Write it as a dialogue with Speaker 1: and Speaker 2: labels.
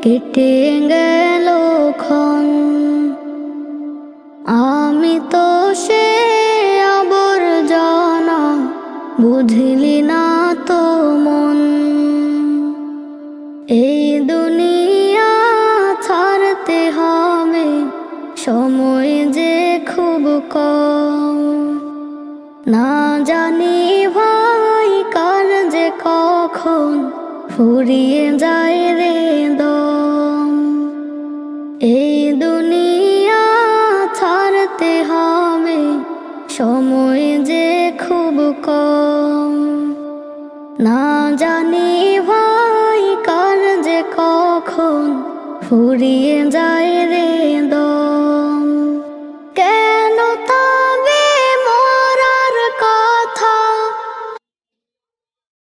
Speaker 1: কেটে গেল ক্ষণ। আমি তো সে আবর্জনা, বুঝলি না তো মন। এই দুনিয়া ছাড়তে হবে, সময় যে খুব কম। না জানি ভাই কার যে কখন ফুরিয়ে যায় রে দম। এই দুনিয়া ছাড়তে হবে, সময় যে খুব কম। না জানি ভাই কার যে কখন ফুরিয়ে যায় রে দম।